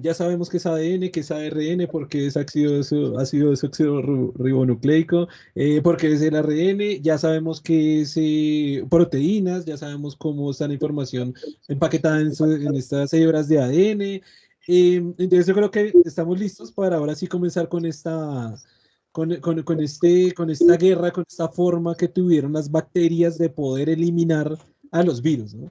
ya sabemos que es ADN, que es ARN, porque es ácido desoxirribonucleico, porque es el ARN, ya sabemos que es proteínas, ya sabemos cómo está la información empaquetada en estas hebras de ADN. Entonces yo creo que estamos listos para ahora sí comenzar con con esta guerra, con esta forma que tuvieron las bacterias de poder eliminar a los virus, ¿no?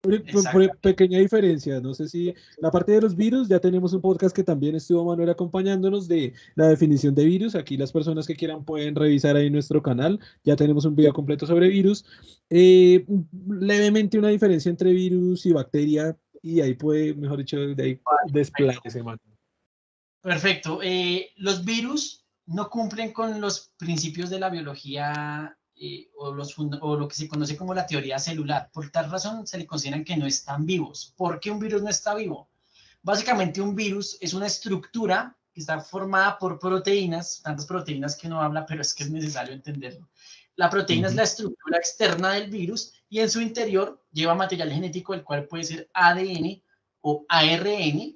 Exactamente. Pequeña diferencia, no sé si la parte de los virus, ya tenemos un podcast que también estuvo Manuel acompañándonos de la definición de virus. Aquí las personas que quieran pueden revisar ahí nuestro canal, ya tenemos un video completo sobre virus. Levemente una diferencia entre virus y bacteria, y ahí puede, mejor dicho, de ahí Perfecto. despláyese, man. Perfecto. Los virus no cumplen con los principios de la biología o lo que se conoce como la teoría celular. Por tal razón se le consideran que no están vivos. ¿Por qué un virus no está vivo? Básicamente un virus es una estructura que está formada por proteínas, tantas proteínas que no habla, pero es que es necesario entenderlo. La proteína es Ujú. la estructura externa del virus y en su interior lleva material genético, el cual puede ser ADN o ARN,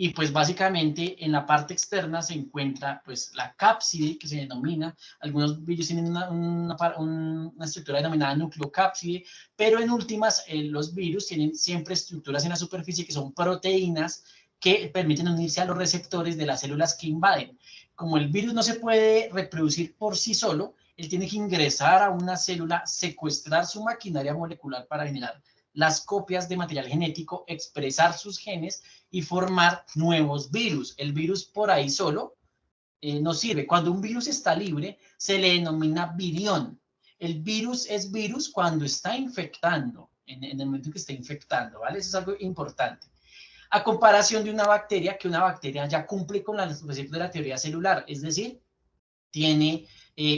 y pues básicamente en la parte externa se encuentra pues la cápside, que se denomina, algunos virus tienen una estructura denominada nucleocápside, pero en últimas los virus tienen siempre estructuras en la superficie que son proteínas que permiten unirse a los receptores de las células que invaden. Como el virus no se puede reproducir por sí solo, él tiene que ingresar a una célula, secuestrar su maquinaria molecular para generar las copias de material genético, expresar sus genes y formar nuevos virus. El virus por ahí solo no sirve. Cuando un virus está libre, se le denomina virión. El virus es virus cuando está infectando, en el momento en que está infectando, ¿vale? Eso es algo importante. A comparación de una bacteria, que una bacteria ya cumple con los preceptos de la teoría celular, es decir, tiene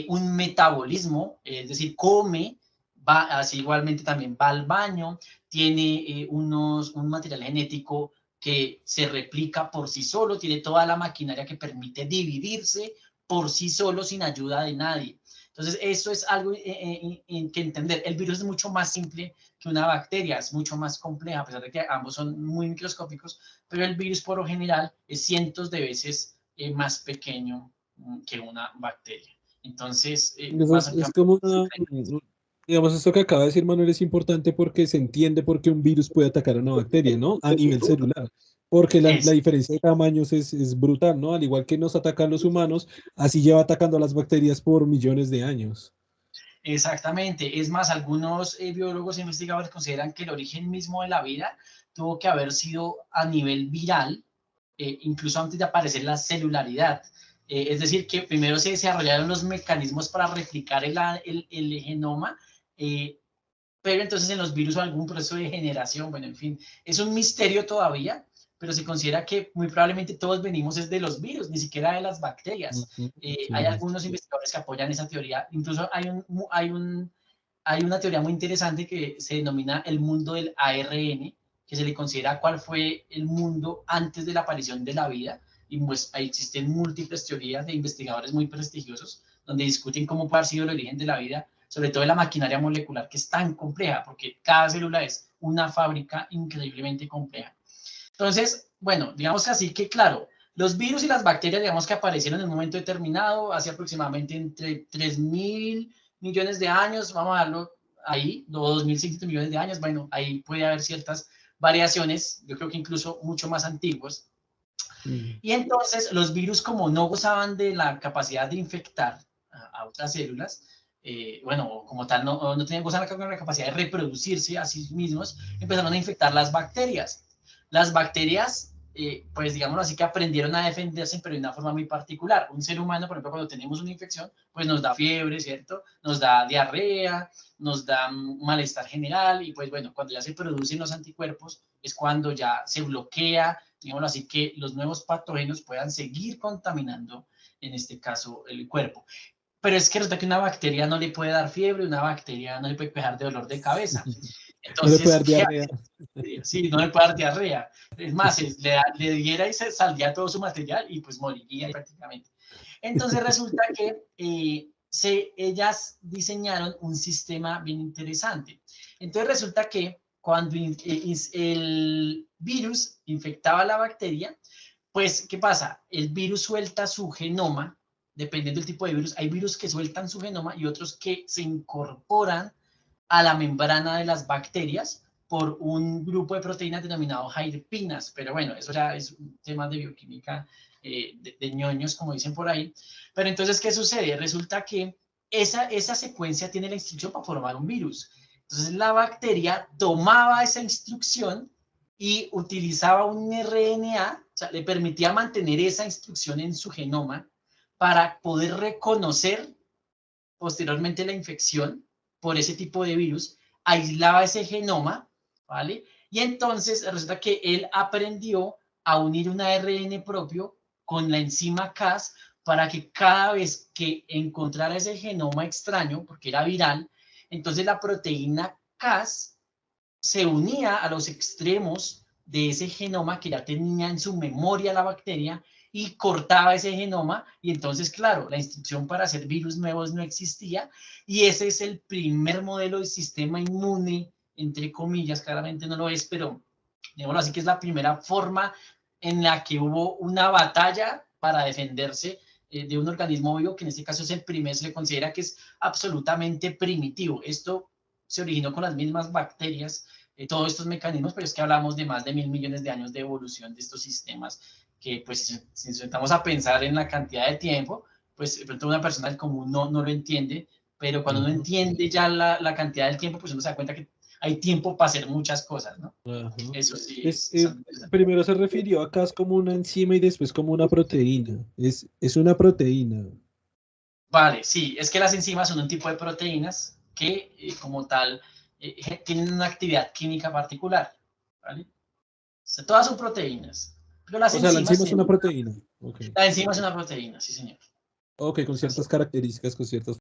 un metabolismo, es decir, come, va, así igualmente también va al baño, tiene un material genético que se replica por sí solo, tiene toda la maquinaria que permite dividirse por sí solo sin ayuda de nadie. Entonces, eso es algo que entender. El virus es mucho más simple que una bacteria, es mucho más compleja, a pesar de que ambos son muy microscópicos, pero el virus por lo general es cientos de veces más pequeño que una bacteria. Entonces, Eso es básicamente, como digamos, esto que acaba de decir Manuel es importante porque se entiende por qué un virus puede atacar a una bacteria, ¿no? A nivel celular. Porque la es diferencia de tamaños es brutal, ¿no? Al igual que nos atacan los humanos, así lleva atacando a las bacterias por millones de años. exactamente. Es más, algunos biólogos e investigadores consideran que el origen mismo de la vida tuvo que haber sido a nivel viral, incluso antes de aparecer la celularidad. Es decir, que primero se desarrollaron los mecanismos para replicar el genoma, eh, pero entonces en los virus o algún proceso de generación, bueno, en fin, es un misterio todavía, pero se considera que muy probablemente todos venimos es de los virus, ni siquiera de las bacterias. Ujú. Hay Sí. algunos investigadores que apoyan esa teoría, incluso hay una teoría muy interesante que se denomina el mundo del ARN, que se le considera cuál fue el mundo antes de la aparición de la vida, y pues ahí existen múltiples teorías de investigadores muy prestigiosos donde discuten cómo puede haber sido el origen de la vida, sobre todo de la maquinaria molecular que es tan compleja, porque cada célula es una fábrica increíblemente compleja. Entonces, bueno, digamos así que claro, los virus y las bacterias, digamos que aparecieron en un momento determinado, hace aproximadamente entre 3.000 millones de años, vamos a darlo ahí, 2.600 millones de años, bueno, ahí puede haber ciertas variaciones, yo creo que incluso mucho más antiguas. Mm. Y entonces los virus, como no gozaban de la capacidad de infectar a otras células, bueno, como tal, no tenían gozar la capacidad de reproducirse a sí mismos, empezaron a infectar las bacterias. Las bacterias, pues digámoslo así, que aprendieron a defenderse, pero de una forma muy particular. Un ser humano, por ejemplo, cuando tenemos una infección, pues nos da fiebre, ¿cierto? Nos da diarrea, nos da malestar general, y pues bueno, cuando ya se producen los anticuerpos, es cuando ya se bloquea, digámoslo así, que los nuevos patógenos puedan seguir contaminando, en este caso, el cuerpo. Pero es que resulta que una bacteria no le puede dar fiebre, una bacteria no le puede quejar de dolor de cabeza. No le puede Entonces, dar ¿qué diarrea. hace? Sí, no le puede dar diarrea. Es más, le diera y se saldría todo su material y pues moriría prácticamente. Entonces resulta que ellas diseñaron un sistema bien interesante. Entonces resulta que cuando virus infectaba la bacteria, pues, ¿qué pasa? El virus suelta su genoma, dependiendo del tipo de virus. Hay virus que sueltan su genoma y otros que se incorporan a la membrana de las bacterias por un grupo de proteínas denominado hairpinas. Pero bueno, eso ya es un tema de bioquímica de ñoños, como dicen por ahí. Pero entonces, ¿qué sucede? Resulta que esa secuencia tiene la instrucción para formar un virus. Entonces, la bacteria tomaba esa instrucción y utilizaba un RNA, o sea, le permitía mantener esa instrucción en su genoma para poder reconocer posteriormente la infección por ese tipo de virus, aislaba ese genoma, ¿vale? Y entonces resulta que él aprendió a unir un ARN propio con la enzima Cas para que cada vez que encontrara ese genoma extraño, porque era viral, entonces la proteína Cas se unía a los extremos de ese genoma que ya tenía en su memoria la bacteria y cortaba ese genoma y entonces, claro, la instrucción para hacer virus nuevos no existía y ese es el primer modelo de sistema inmune, entre comillas, claramente no lo es, pero digámoslo así que es la primera forma en la que hubo una batalla para defenderse de un organismo vivo, que en este caso es el primer, se le considera que es absolutamente primitivo. Esto se originó con las mismas bacterias, todos estos mecanismos, pero es que hablamos de más de 1.000 millones de años de evolución de estos sistemas, que pues si nos sentamos a pensar en la cantidad de tiempo, pues de pronto una persona del común no lo entiende, pero cuando uno entiende ya la cantidad del tiempo, pues uno se da cuenta que hay tiempo para hacer muchas cosas, ¿no? Ajá. Eso sí Es, es primero se refirió a Cas como una enzima y después como una proteína. Es una proteína. Vale, sí, es que las enzimas son un tipo de proteínas que como tal tienen una actividad química particular, ¿vale? O sea, todas son proteínas, pero las O sea, la enzimas enzima es tienen... una proteína. Ok. La enzima es una proteína, sí, señor. Ok, con Así. ciertas características, con ciertas